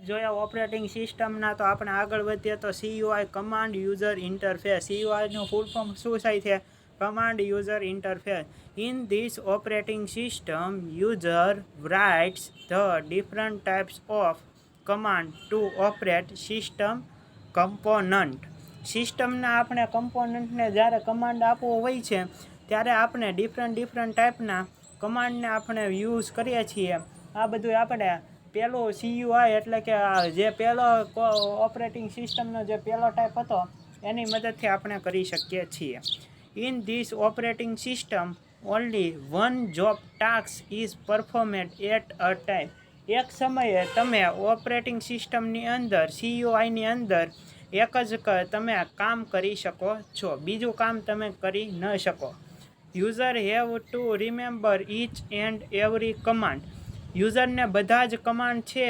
જોયા ઓપરેટિંગ સિસ્ટમના, તો આપણે આગળ વધીએ તો CUI કમાન્ડ યુઝર ઇન્ટરફેસ. CUIનું ફૂલ ફોર્મ શું થાય છે? Command user interface. In this operating system user writes the different types of command to operate system component. સિસ્ટમના આપણે કમ્પોનન્ટને જ્યારે કમાન્ડ આપવો હોય છે ત્યારે આપણે ડિફરન્ટ ટાઈપના કમાન્ડને આપણે યુઝ કરીએ છીએ. આ બધું આપણે પહેલો CUI એટલે કે જે પહેલો ઓપરેટિંગ સિસ્ટમનો જે પહેલો ટાઈપ હતો એની મદદથી આપણે કરી શકીએ છીએ. In this operating system only one job task is performed at a time. એક સમયે તમે ઓપરેટિંગ સિસ્ટમની અંદર CUIની અંદર એક જ તમે કામ કરી શકો છો, બીજું કામ તમે કરી ન શકો. User have to remember each and every command. યુઝરને બધા જ કમાન્ડ છે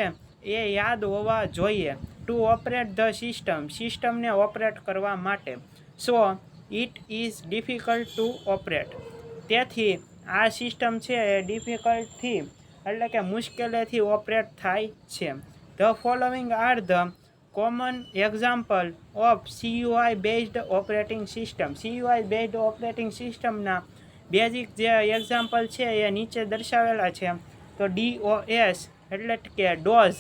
એ યાદ હોવા જોઈએ ટુ ઓપરેટ ધ સિસ્ટમ, સિસ્ટમને ઓપરેટ કરવા માટે. So it is difficult to operate. તેથી આ સિસ્ટમ છે એ ડિફિકલ્ટથી એટલે કે મુશ્કેલીથી ઓપરેટ થાય છે. The following are the common example of CUI based operating system. CUI based operating સિસ્ટમના બેઝિક જે એક્ઝામ્પલ છે એ નીચે દર્શાવેલા છે. તો DOS એટલે કે ડોઝ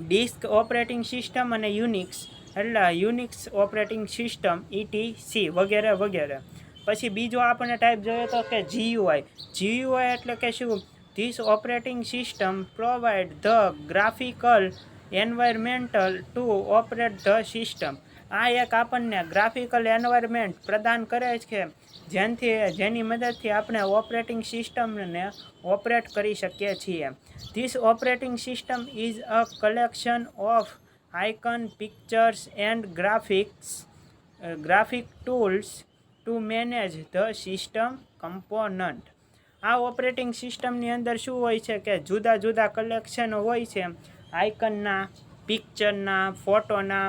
ડિસ્ક ઓપરેટિંગ સિસ્ટમ અને યુનિક્સ એટલે યુનિક્સ ઓપરેટિંગ સિસ્ટમ ETC વગેરે વગેરે. પછી બીજો આપણે ટાઈપ જોઈએ તો કે GUI એટલે કે શું? This operating system provide the graphical environmental two operate the system. આ એક આપણને ગ્રાફિકલ એન્વાયરમેન્ટ પ્રદાન કરે છે જેની મદદથી આપણે ઓપરેટિંગ સિસ્ટમને ઓપરેટ કરી શકીએ છીએ. This operating system is a collection of icon, pictures and graphic tools two manage the system component. આ ઓપરેટિંગ સિસ્ટમની અંદર શું હોય છે કે જુદા જુદા કલેક્શનો હોય છે આઇકનના, પિક્ચરના, ફોટોના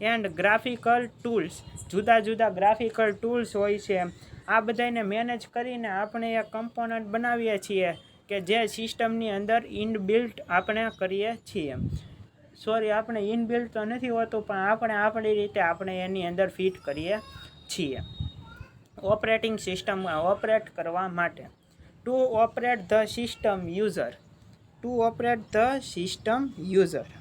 એન્ડ ગ્રાફિકલ ટૂલ્સ. જુદા જુદા ગ્રાફિકલ ટૂલ્સ હોય છે. આ બધાને મેનેજ કરીને આપણે એક કમ્પોનન્ટ બનાવીએ છીએ કે જે સિસ્ટમની અંદર ઇનબિલ્ટ આપણે કરીએ છીએ. આપણે ઇનબિલ્ટ તો નથી હોતું પણ આપણે આપણી રીતે આપણે એની અંદર ફિટ કરીએ છીએ ઓપરેટિંગ સિસ્ટમ ઓપરેટ કરવા માટે. Two operate the system user.